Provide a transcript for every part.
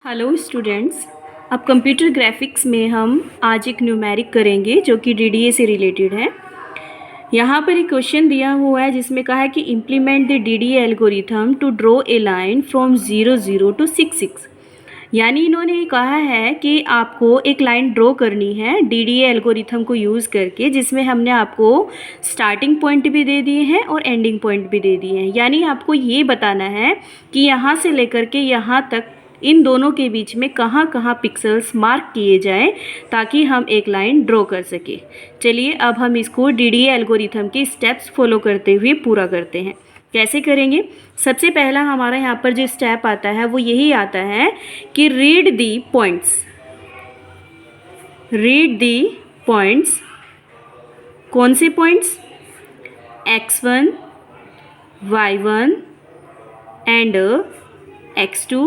Hello students. अब computer graphics में हम आज एक न्यूमेरिक करेंगे जो कि डीडीए से रिलेटेड है। यहाँ पर एक क्वेश्चन दिया हुआ है जिसमें कहा है कि implement the DDA algorithm to draw a line from 00 to 66। यानी इन्होंने ये कहा है कि आपको एक लाइन ड्रॉ करनी है डीडीए एल्गोरिथम को यूज़ करके, जिसमें हमने आपको स्टार्टिंग पॉइंट भी दे दिए हैं और एंडिंग पॉइंट भी दे दिए हैं। यानी आपको ये बताना है कि यहाँ से लेकर के यहाँ तक इन दोनों के बीच में कहाँ कहाँ पिक्सेल्स मार्क किए जाएं ताकि हम एक लाइन ड्रॉ कर सके। चलिए अब हम इसको डीडीए एल्गोरिथम के स्टेप्स फॉलो करते हुए पूरा करते हैं। कैसे करेंगे? सबसे पहला हमारा यहाँ पर जो स्टेप आता है वो यही आता है कि read the points. Read the points. कौन से points? x1, y1 and x2,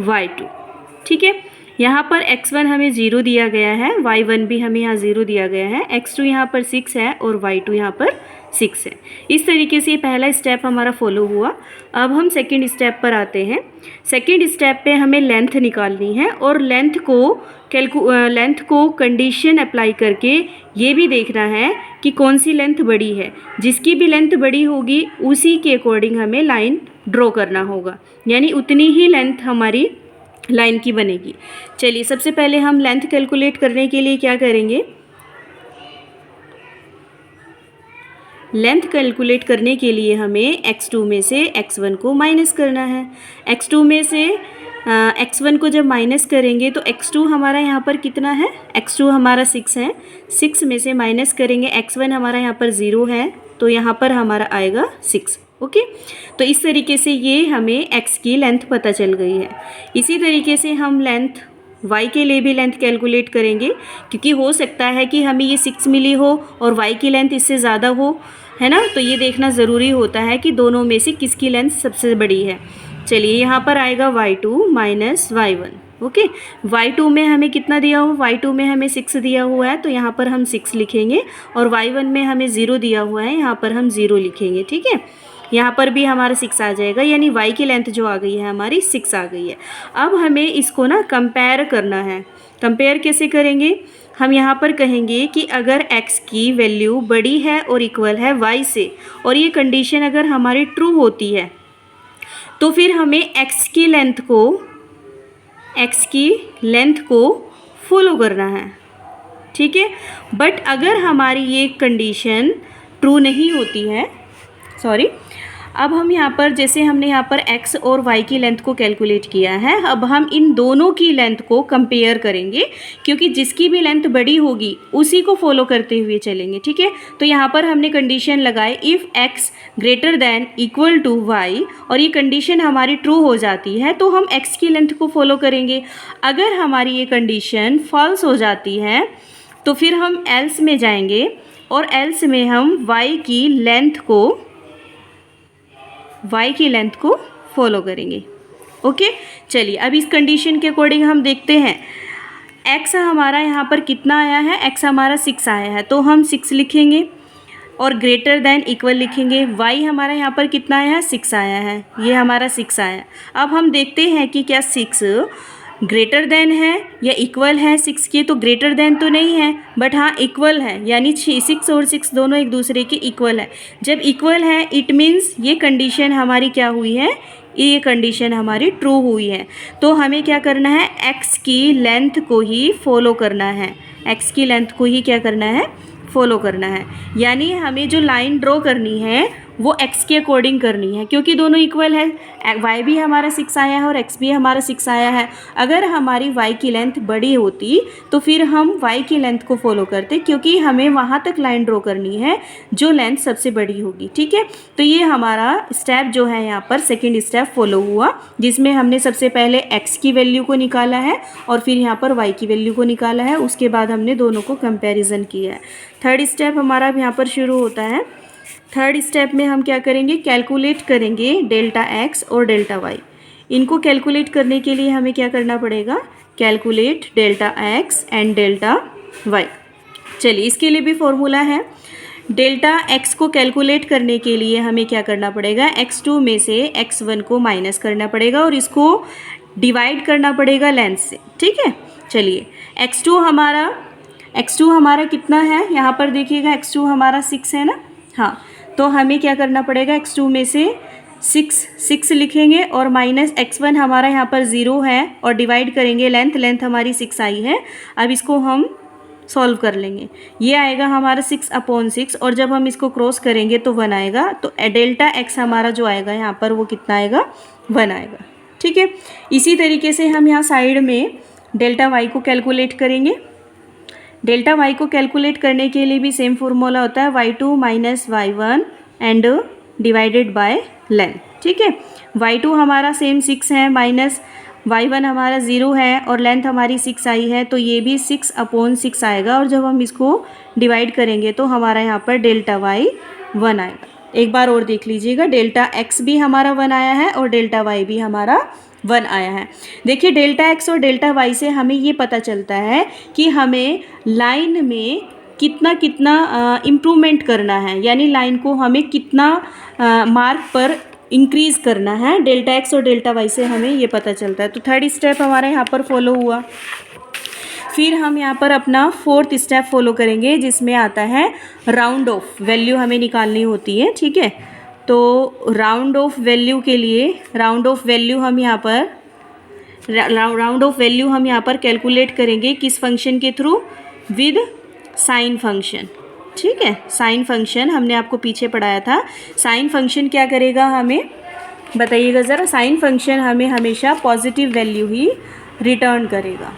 y2। ठीक है, यहाँ पर x1 हमें 0 दिया गया है, y1 भी हमें यहाँ 0 दिया गया है, x2 यहाँ पर 6 है और y2 यहाँ पर 6 है। इस तरीके से पहला स्टेप हमारा फॉलो हुआ। अब हम सेकंड स्टेप पर आते हैं। सेकंड स्टेप पे हमें लेंथ निकालनी है और लेंथ को कंडीशन अप्लाई करके ये भी देखना है कि कौन सी लेंथ बड़ी है। जिसकी भी लेंथ बड़ी होगी उसी के अकॉर्डिंग हमें लाइन ड्रॉ करना होगा, यानी उतनी ही लेंथ हमारी लाइन की बनेगी। चलिए सबसे पहले हम लेंथ कैलकुलेट करने के लिए क्या करेंगे? लेंथ कैलकुलेट करने के लिए हमें x2 में से x1 को माइनस करना है। x2 में से x1 को जब माइनस करेंगे तो x2 हमारा यहाँ पर कितना है? x2 हमारा 6 है। 6 में से माइनस करेंगे, x1 हमारा यहाँ पर 0 है तो यहाँ पर हमारा आएगा 6। ओके, तो इस तरीके से ये हमें x की लेंथ पता चल गई है। इसी तरीके से हम लेंथ y के लिए भी लेंथ कैलकुलेट करेंगे, क्योंकि हो सकता है कि हमें ये 6 मिली हो और y की लेंथ इससे ज़्यादा हो, है ना। तो ये देखना ज़रूरी होता है कि दोनों में से किसकी लेंथ सबसे बड़ी है। चलिए यहाँ पर आएगा y2 minus y1। Okay, y2 में हमें कितना दिया हुआ? y2 में हमें 6 दिया हुआ है तो यहाँ पर हम 6 लिखेंगे, और y1 में हमें 0 दिया हुआ है, यहाँ पर हम 0 लिखेंगे। ठीक है, यहाँ पर भी हमारा 6 आ जाएगा, यानी y की लेंथ जो आ गई है हमारी 6 आ गई है। अब हमें इसको ना कंपेयर करना है। कंपेयर कैसे करेंगे? हम यहाँ पर कहेंगे कि अगर x की वैल्यू बड़ी है और इक्वल है y से, और ये कंडीशन अगर हमारी ट्रू होती है तो फिर हमें x की लेंथ को फॉलो करना है। ठीक है, बट अगर हमारी ये कंडीशन ट्रू नहीं होती है, अब हम यहाँ पर जैसे हमने यहाँ पर x और y की लेंथ को कैलकुलेट किया है, अब हम इन दोनों की लेंथ को कंपेयर करेंगे, क्योंकि जिसकी भी लेंथ बड़ी होगी उसी को फॉलो करते हुए चलेंगे। ठीक है, तो यहाँ पर हमने कंडीशन लगाई if x greater than equal to y, और ये कंडीशन हमारी ट्रू हो जाती है तो हम x की लेंथ को फॉलो करेंगे। अगर हमारी ये कंडीशन फॉल्स हो जाती है तो फिर हम एल्स में जाएंगे और एल्स में हम y की लेंथ को फॉलो करेंगे। ओके, चलिए अब इस कंडीशन के अकॉर्डिंग हम देखते हैं x हमारा यहाँ पर कितना आया है? x हमारा 6 आया है तो हम 6 लिखेंगे और ग्रेटर दैन इक्वल लिखेंगे। y हमारा यहाँ पर कितना आया है? 6 आया है, ये हमारा 6 आया। अब हम देखते हैं कि क्या 6 ग्रेटर दैन है या इक्वल है 6 के। तो ग्रेटर दैन तो नहीं है, बट हाँ इक्वल है, यानी 6 और 6 दोनों एक दूसरे के इक्वल है। जब इक्वल है इट मीन्स ये कंडीशन हमारी क्या हुई है? ये कंडीशन हमारी ट्रू हुई है। तो हमें क्या करना है? x की लेंथ को ही फॉलो करना है। x की लेंथ को ही क्या करना है? फॉलो करना है। यानी हमें जो लाइन ड्रॉ करनी है वो x के अकॉर्डिंग करनी है, क्योंकि दोनों इक्वल है। y भी हमारा 6 आया है और x भी हमारा 6 आया है। अगर हमारी y की लेंथ बड़ी होती तो फिर हम y की लेंथ को फॉलो करते, क्योंकि हमें वहाँ तक लाइन ड्रॉ करनी है जो लेंथ सबसे बड़ी होगी। ठीक है, तो ये हमारा स्टेप जो है यहाँ पर सेकेंड स्टेप फॉलो हुआ, जिसमें हमने सबसे पहले x की वैल्यू को निकाला है और फिर यहाँ पर y की वैल्यू को निकाला है। उसके बाद हमने दोनों को कंपेरिजन किया है। थर्ड स्टेप हमारा यहाँ पर शुरू होता है। थर्ड स्टेप में हम क्या करेंगे? कैलकुलेट करेंगे डेल्टा x और डेल्टा y। इनको कैलकुलेट करने के लिए हमें क्या करना पड़ेगा? Calculate delta x and delta y। चलिए इसके लिए भी फॉर्मूला है। डेल्टा x को कैलकुलेट करने के लिए हमें क्या करना पड़ेगा? x2 में से x1 को माइनस करना पड़ेगा और इसको डिवाइड करना पड़ेगा लेंथ से, ठीक है। चलिए x2 हमारा कितना है, यहाँ पर देखिएगा x2 हमारा 6 है ना, हाँ। तो हमें क्या करना पड़ेगा, x2 में से 6 लिखेंगे और माइनस x1 हमारा यहाँ पर 0 है और डिवाइड करेंगे लेंथ हमारी 6 आई है। अब इसको हम सॉल्व कर लेंगे, ये आएगा हमारा 6/6 और जब हम इसको क्रॉस करेंगे तो 1 आएगा। तो डेल्टा x हमारा जो आएगा यहाँ पर वो कितना आएगा, 1 आएगा, ठीक है। इसी तरीके से हम यहाँ साइड में डेल्टा y को कैलकुलेट करेंगे। डेल्टा y को कैलकुलेट करने के लिए भी सेम फॉर्मूला होता है, y2 minus y1 and divided by length, ठीक है। y2 हमारा सेम 6 है, माइनस y1 हमारा 0 है और लेंथ हमारी 6 आई है, तो ये भी 6/6 आएगा और जब हम इसको डिवाइड करेंगे तो हमारा यहाँ पर डेल्टा y 1 आएगा। एक बार और देख लीजिएगा, डेल्टा x भी हमारा 1 आया है और डेल्टा y भी हमारा 1 आया है। देखिए डेल्टा x और डेल्टा y से हमें ये पता चलता है कि हमें लाइन में कितना इम्प्रूवमेंट करना है, यानी लाइन को हमें कितना मार्क पर इंक्रीज़ करना है। डेल्टा x और डेल्टा y से हमें ये पता चलता है। तो थर्ड स्टेप हमारा यहाँ पर फॉलो हुआ। फिर हम यहाँ पर अपना फोर्थ स्टेप फॉलो करेंगे जिसमें आता है राउंड ऑफ वैल्यू हमें निकालनी होती है, ठीक है। तो राउंड ऑफ वैल्यू के लिए राउंड ऑफ वैल्यू हम यहाँ पर कैलकुलेट करेंगे किस फंक्शन के थ्रू, विद साइन फंक्शन, ठीक है। साइन फंक्शन हमने आपको पीछे पढ़ाया था। साइन फंक्शन क्या करेगा हमें बताइएगा ज़रा। साइन फंक्शन हमें हमेशा पॉजिटिव वैल्यू ही रिटर्न करेगा।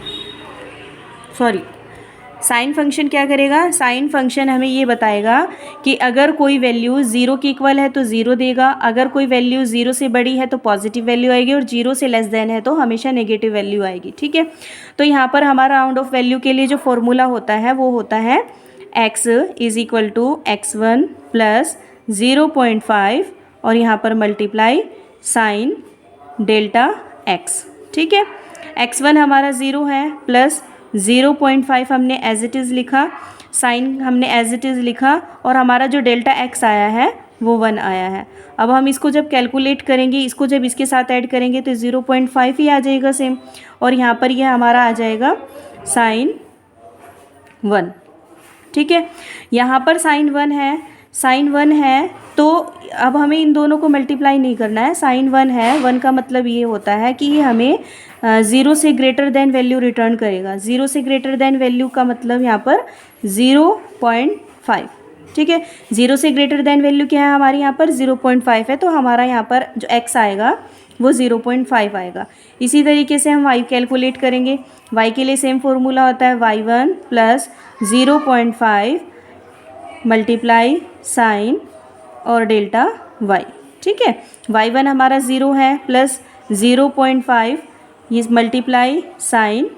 साइन फंक्शन क्या करेगा, साइन फंक्शन हमें ये बताएगा कि अगर कोई वैल्यू 0 के इक्वल है तो 0 देगा, अगर कोई वैल्यू 0 से बड़ी है तो पॉजिटिव वैल्यू आएगी और 0 से लेस देन है तो हमेशा नेगेटिव वैल्यू आएगी, ठीक है। तो यहाँ पर हमारा राउंड ऑफ वैल्यू के लिए जो फॉर्मूला होता है वो होता है x is equal to x1 plus 0.5 और यहाँ पर मल्टीप्लाई साइन डेल्टा x, ठीक है। x1 हमारा 0 है प्लस 0.5 हमने एज इट इज़ लिखा, साइन हमने एज इट इज़ लिखा और हमारा जो डेल्टा x आया है वो 1 आया है। अब हम इसको जब कैलकुलेट करेंगे, इसको जब इसके साथ ऐड करेंगे तो 0.5 ही आ जाएगा सेम, और यहाँ पर यह हमारा आ जाएगा साइन 1, ठीक है। यहाँ पर साइन 1 है तो अब हमें इन दोनों को मल्टीप्लाई नहीं करना है। साइन 1 है, 1 का मतलब ये होता है कि ये हमें 0 से ग्रेटर देन वैल्यू रिटर्न करेगा। 0 से ग्रेटर देन वैल्यू का मतलब यहाँ पर 0.5, ठीक है। 0 से ग्रेटर देन वैल्यू क्या है हमारी यहाँ पर 0.5 है, तो हमारा यहाँ पर जो x आएगा वो 0.5 आएगा। इसी तरीके से हम y कैलकुलेट करेंगे। y के लिए सेम फॉर्मूला होता है y1 प्लस 0.5 मल्टीप्लाई साइन और डेल्टा y, ठीक है। y1 हमारा 0 है प्लस 0.5 ये मल्टीप्लाई साइन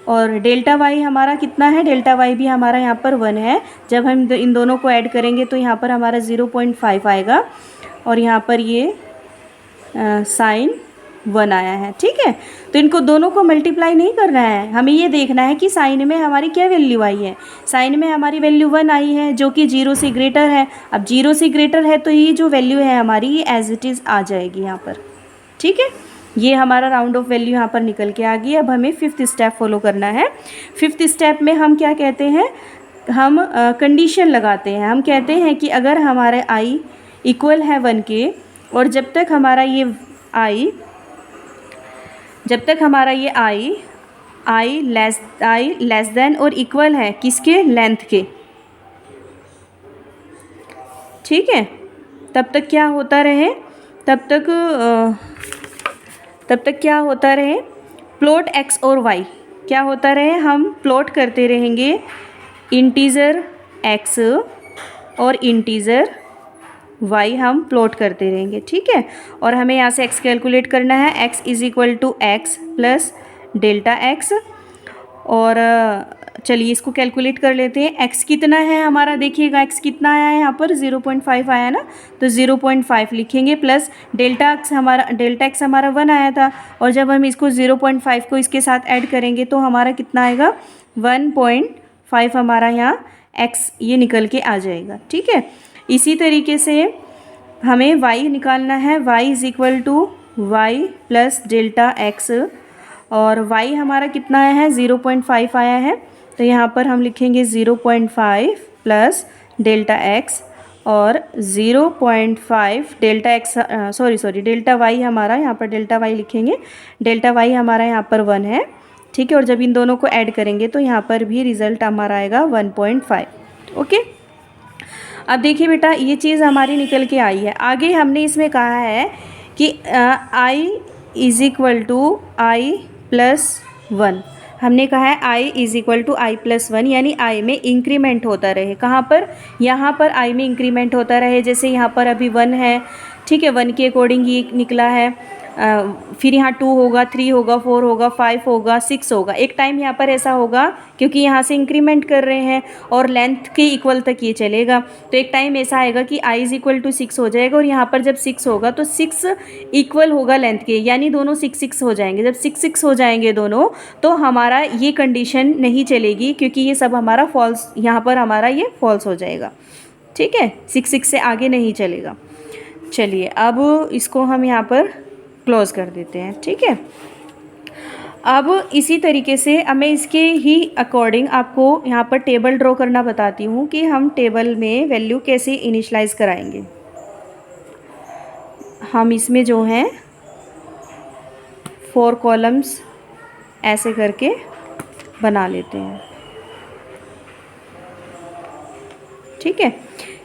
और डेल्टा y हमारा कितना है, डेल्टा y भी हमारा यहाँ पर 1 है। जब हम इन दोनों को ऐड करेंगे तो यहाँ पर हमारा 0.5 आएगा और यहाँ पर ये साइन 1 आया है, ठीक है। तो इनको दोनों को मल्टीप्लाई नहीं करना है, हमें ये देखना है कि साइन में हमारी क्या वैल्यू आई है। साइन में हमारी वैल्यू 1 आई है जो कि 0 से ग्रेटर है। अब 0 से ग्रेटर है तो ये जो वैल्यू है हमारी ये एज इट इज़ आ जाएगी यहाँ पर, ठीक है। ये हमारा राउंड ऑफ वैल्यू यहाँ पर निकल के आ गई। अब हमें फिफ्थ स्टेप फॉलो करना है। फिफ्थ स्टेप में हम क्या कहते हैं, हम कंडीशन लगाते हैं। हम कहते हैं कि अगर हमारे i इक्वल है 1 के और जब तक हमारा ये i लेस देन और इक्वल है किसके, लेंथ के, ठीक है, तब तक क्या होता रहे, प्लॉट x और y क्या होता रहे, हम प्लॉट करते रहेंगे इंटीज़र x और इंटीज़र y हम प्लॉट करते रहेंगे, ठीक है। और हमें यहाँ से x कैलकुलेट करना है। x is equal to x plus delta x और चलिए इसको कैलकुलेट कर लेते हैं। x कितना है हमारा, देखिएगा x कितना आया है यहाँ पर 0.5 आया ना, तो 0.5 लिखेंगे प्लस डेल्टा x हमारा 1 आया था और जब हम इसको 0.5 को इसके साथ ऐड करेंगे तो हमारा कितना आएगा 1.5 हमारा यहाँ x ये निकल के आ जाएगा, ठीक है। इसी तरीके से हमें y निकालना है। y is equal to Y plus delta X, और वाई हमारा कितना आया है 0.5 आया है, तो यहाँ पर हम लिखेंगे 0.5 प्लस डेल्टा एक्स और 0.5 delta X, sorry delta Y हमारा यहाँ पर डेल्टा वाई लिखेंगे, डेल्टा वाई हमारा यहाँ पर 1 है, ठीक है। और जब इन दोनों को ऐड करेंगे तो यहाँ पर भी रिज़ल्ट हमारा आएगा 1.5। ओके, अब देखिए बेटा ये चीज़ हमारी निकल के आई है। आगे हमने इसमें कहा है कि I is equal to I plus 1, हमने कहा है I is equal to I plus 1, यानी आई में इंक्रीमेंट होता रहे। कहाँ पर? यहाँ पर आई में इंक्रीमेंट होता रहे। जैसे यहाँ पर अभी 1 है, ठीक है, 1 के अकॉर्डिंग ये निकला है, फिर यहाँ 2 होगा, 3 होगा, 4 होगा, 5 होगा, 6 होगा। एक टाइम यहाँ पर ऐसा होगा क्योंकि यहाँ से इंक्रीमेंट कर रहे हैं और लेंथ के इक्वल तक ये चलेगा, तो एक टाइम ऐसा आएगा कि आई इज़ इक्वल टू 6 हो जाएगा, और यहाँ पर जब 6 होगा तो 6 इक्वल होगा लेंथ के, यानी दोनों 6 हो जाएंगे। जब 6 हो जाएंगे दोनों, तो हमारा ये कंडीशन नहीं चलेगी, क्योंकि ये सब हमारा फॉल्स, यहाँ पर हमारा ये फॉल्स हो जाएगा, ठीक है, 6 से आगे नहीं चलेगा। चलिए अब इसको हम यहाँ पर क्लोज कर देते हैं, ठीक है। अब इसी तरीके से अब मैं इसके ही अकॉर्डिंग आपको यहाँ पर टेबल ड्रॉ करना बताती हूँ कि हम टेबल में वैल्यू कैसे इनिशलाइज कराएंगे। हम इसमें जो हैं 4 कॉलम्स ऐसे करके बना लेते हैं, ठीक है।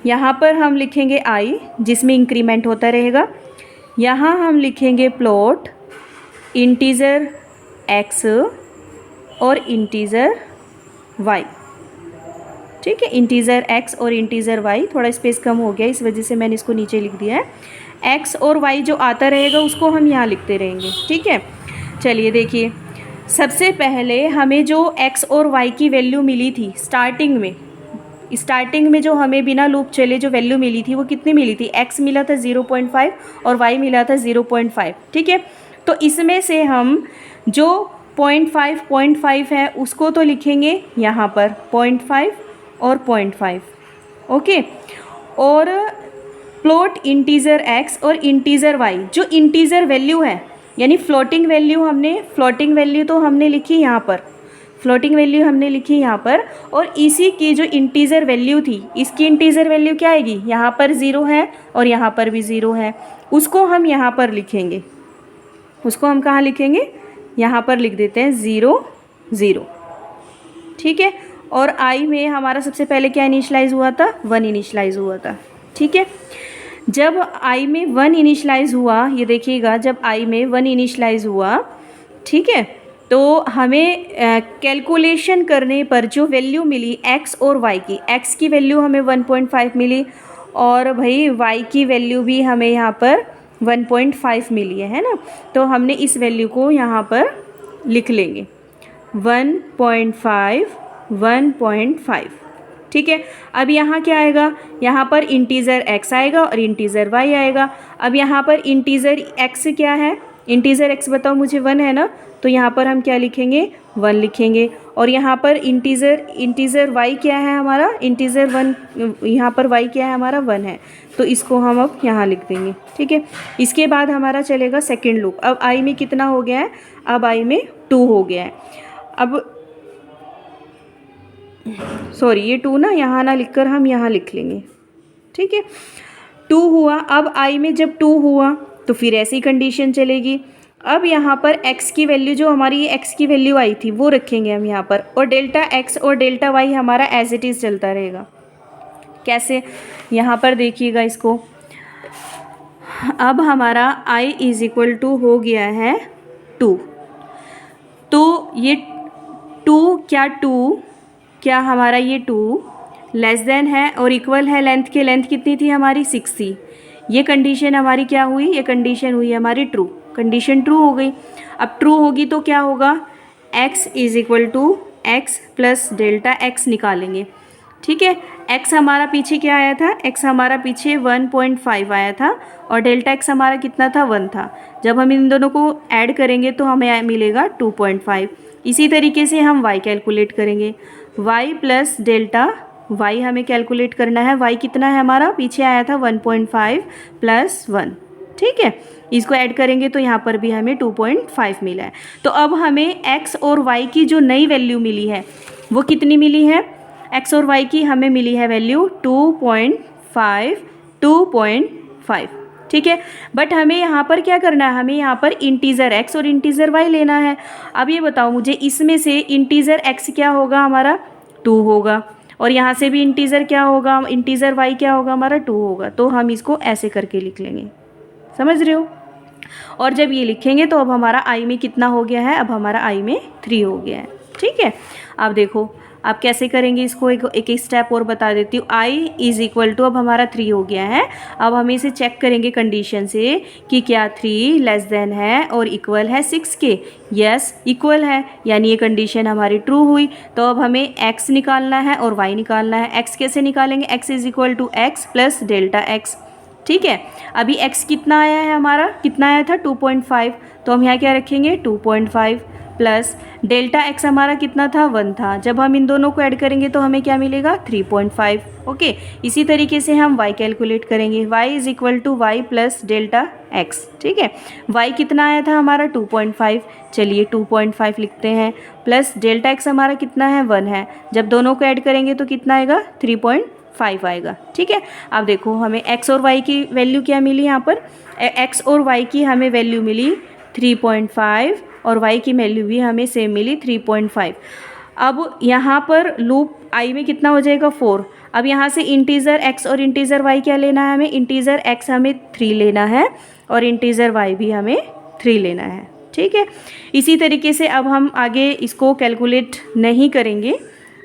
यहाँ पर हम लिखेंगे आई, जिसमें इंक्रीमेंट होता रहेगा। यहाँ हम लिखेंगे प्लॉट इंटीज़र x और इंटीज़र y, ठीक है, इंटीज़र x और इंटीज़र y। थोड़ा स्पेस कम हो गया, इस वजह से मैंने इसको नीचे लिख दिया है। x और y जो आता रहेगा उसको हम यहाँ लिखते रहेंगे, ठीक है। चलिए देखिए, सबसे पहले हमें जो x और y की वैल्यू मिली थी स्टार्टिंग में जो हमें बिना लूप चले जो वैल्यू मिली थी वो कितनी मिली थी? x मिला था 0.5 और y मिला था 0.5, ठीक है। तो इसमें से हम जो 0.5 है उसको तो लिखेंगे यहाँ पर 0.5 और 0.5, ओके। और प्लॉट इंटीज़र x और इंटीज़र y, जो इंटीज़र वैल्यू है, यानी फ्लोटिंग वैल्यू तो हमने लिखी यहाँ पर, और इसी की जो इंटीज़र वैल्यू थी, इसकी इंटीज़र वैल्यू क्या आएगी? यहाँ पर 0 है और यहाँ पर भी 0 है, उसको हम यहाँ पर लिखेंगे। उसको हम कहाँ लिखेंगे? यहाँ पर लिख देते हैं 0 0, ठीक है। और आई में हमारा सबसे पहले क्या इनिशलाइज़ हुआ था? 1 इनिशलाइज़ हुआ था, ठीक है। जब आई में 1 इनिशलाइज़ हुआ, ये देखिएगा, जब आई में 1 इनिशलाइज़ हुआ, ठीक है, तो हमें कैलकुलेशन करने पर जो वैल्यू मिली x और y की, x की वैल्यू हमें 1.5 मिली और भाई y की वैल्यू भी हमें यहाँ पर 1.5 मिली है ना। तो हमने इस वैल्यू को यहाँ पर लिख लेंगे 1.5, ठीक है। अब यहाँ क्या आएगा? यहाँ पर इंटीज़र x आएगा और इंटीज़र y आएगा। अब यहाँ पर इंटीज़र x क्या है? इंटीज़र x बताओ मुझे, 1 है ना, तो यहाँ पर हम क्या लिखेंगे? 1 लिखेंगे। और यहाँ पर इंटीज़र y क्या है हमारा? इंटीज़र 1, यहाँ पर y क्या है हमारा? 1 है, तो इसको हम अब यहाँ लिख देंगे, ठीक है। इसके बाद हमारा चलेगा सेकेंड लूप। अब i में कितना हो गया है? अब i में 2 हो गया है। अब सॉरी, ये 2 ना यहाँ ना लिखकर हम यहाँ लिख लेंगे, ठीक है। 2 हुआ। अब i में जब 2 हुआ तो फिर ऐसी कंडीशन चलेगी। अब यहाँ पर x की वैल्यू, जो हमारी ये x की वैल्यू आई थी वो रखेंगे हम यहाँ पर, और डेल्टा x और डेल्टा y हमारा एज इट इज़ चलता रहेगा। कैसे? यहाँ पर देखिएगा इसको। अब हमारा i इज़ इक्वल टू हो गया है 2, तो ये 2 क्या हमारा ये 2 लेस देन है और इक्वल है लेंथ के। लेंथ कितनी थी हमारी? 6 थी। ये कंडीशन हमारी क्या हुई? ये कंडीशन हुई हमारी ट्रू। कंडीशन ट्रू हो गई। अब ट्रू होगी तो क्या होगा? x is equal to X plus delta x निकालेंगे, ठीक है। x हमारा पीछे क्या आया था? x हमारा पीछे 1.5 आया था और डेल्टा x हमारा कितना था? 1 था। जब हम इन दोनों को ऐड करेंगे तो हमें मिलेगा 2.5। इसी तरीके से हम y कैलकुलेट करेंगे। y प्लस डेल्टा y हमें कैलकुलेट करना है। y कितना है हमारा? पीछे आया था 1.5 प्लस 1, ठीक है, इसको ऐड करेंगे तो यहाँ पर भी हमें 2.5 मिला है। तो अब हमें x और y की जो नई वैल्यू मिली है वो कितनी मिली है, x और y की हमें मिली है वैल्यू 2.5, ठीक है। बट हमें यहाँ पर क्या करना है, हमें यहाँ पर इंटीज़र x और इंटीज़र y लेना है। अब ये बताओ मुझे, इसमें से इंटीज़र x क्या होगा हमारा 2 होगा, और यहाँ से भी इंटीज़र क्या होगा, इंटीज़र y क्या होगा हमारा 2 होगा। तो हम इसको ऐसे करके लिख लेंगे, समझ रहे हो। और जब ये लिखेंगे तो अब हमारा i में कितना हो गया है, अब हमारा i में 3 हो गया है, ठीक है। अब देखो आप कैसे करेंगे इसको, एक स्टेप और बता देती हूँ। i इज़ इक्वल टू, अब हमारा 3 हो गया है। अब हम इसे चेक करेंगे कंडीशन से कि क्या 3 लेस देन है और इक्वल है 6 के। यस, इक्वल है, यानी ये कंडीशन हमारी ट्रू हुई। तो अब हमें x निकालना है और y निकालना है। x कैसे निकालेंगे, x is equal to x plus delta x, ठीक है। अभी x कितना आया है हमारा, कितना आया था 2.5, तो हम यहाँ क्या रखेंगे 2.5 प्लस डेल्टा x हमारा कितना था 1 था। जब हम इन दोनों को ऐड करेंगे तो हमें क्या मिलेगा 3.5, ओके। इसी तरीके से हम y कैलकुलेट करेंगे, y is equal to y plus delta x, ठीक है। y कितना आया था हमारा 2.5, चलिए 2.5 लिखते हैं, प्लस डेल्टा x हमारा कितना है 1 है। जब दोनों को ऐड करेंगे तो कितना आएगा 3.5 आएगा, ठीक है। अब देखो हमें x और y की वैल्यू क्या मिली, यहाँ पर x और y की हमें वैल्यू मिली 3.5 और y की वैल्यू भी हमें सेम मिली 3.5। अब यहाँ पर लूप i में कितना हो जाएगा 4। अब यहाँ से इंटीज़र x और इंटीज़र y क्या लेना है हमें, इंटीज़र x हमें 3 लेना है और इंटीज़र y भी हमें 3 लेना है, ठीक है। इसी तरीके से अब हम आगे इसको कैलकुलेट नहीं करेंगे,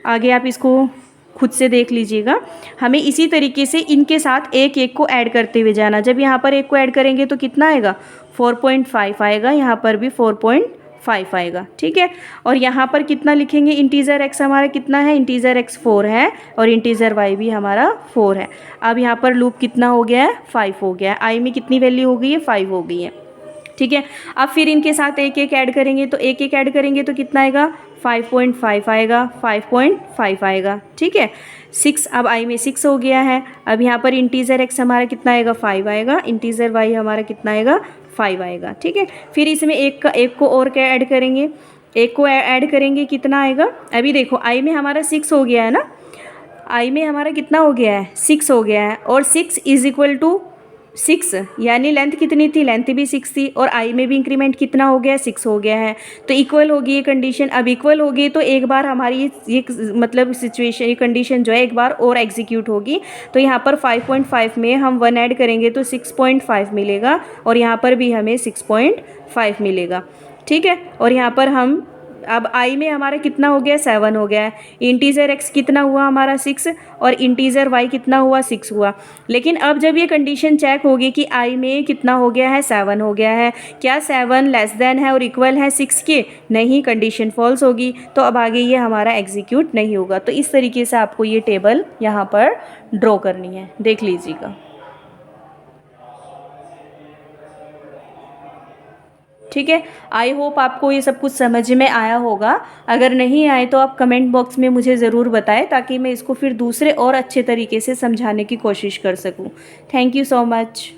आगे आप इसको खुद से देख लीजिएगा। हमें इसी तरीके से इनके साथ एक एक को ऐड करते हुए जाना। जब यहाँ पर एक को ऐड करेंगे तो कितना आएगा 4.5 आएगा, यहाँ पर भी 4.5 आएगा, ठीक है। और यहाँ पर कितना लिखेंगे, इंटीज़र x हमारा कितना है, इंटीज़र x 4 है और इंटीज़र y भी हमारा 4 है। अब यहाँ पर लूप कितना हो गया है 5 हो गया है, i में कितनी वैल्यू हो गई है 5 हो गई है, ठीक है। अब फिर इनके साथ एक एक ऐड करेंगे, तो एक एक ऐड करेंगे तो कितना आएगा 5.5 आएगा, 5.5 आएगा, ठीक है। 6, अब i में 6 हो गया है। अब यहाँ पर इंटीज़र x हमारा कितना आएगा 5 आएगा, इंटीज़र y हमारा कितना आएगा 5 आएगा, ठीक है। फिर इसमें एक को और क्या ऐड करेंगे, एक को ऐड करेंगे कितना आएगा, अभी देखो i में हमारा 6 हो गया है ना, i में हमारा कितना हो गया है 6 हो गया है, और 6 इज़ इक्वल टू 6, यानी लेंथ कितनी थी, लेंथ भी 6 थी, और i में भी इंक्रीमेंट कितना हो गया 6 हो गया है। तो इक्वल होगी ये कंडीशन। अब इक्वल होगी तो एक बार हमारी ये मतलब सिचुएशन, ये कंडीशन जो है एक बार और एग्जीक्यूट होगी। तो यहाँ पर 5.5 में हम 1 ऐड करेंगे तो 6.5 मिलेगा, और यहाँ पर भी हमें 6.5 मिलेगा, ठीक है। और यहाँ पर हम अब i में हमारा कितना हो गया 7 हो गया है, इंटीज़र x कितना हुआ हमारा 6 और इंटीज़र y कितना हुआ 6 हुआ। लेकिन अब जब ये कंडीशन चेक होगी कि i में कितना हो गया है 7 हो गया है, क्या 7 लेस देन है और इक्वल है 6 के, नहीं, कंडीशन फॉल्स होगी। तो अब आगे ये हमारा एग्जीक्यूट नहीं होगा। तो इस तरीके से आपको ये टेबल यहाँ पर ड्रॉ करनी है, देख लीजिएगा, ठीक है। आई होप आपको ये सब कुछ समझ में आया होगा। अगर नहीं आए तो आप कमेंट बॉक्स में मुझे ज़रूर बताएं, ताकि मैं इसको फिर दूसरे और अच्छे तरीके से समझाने की कोशिश कर सकूं। Thank you so much.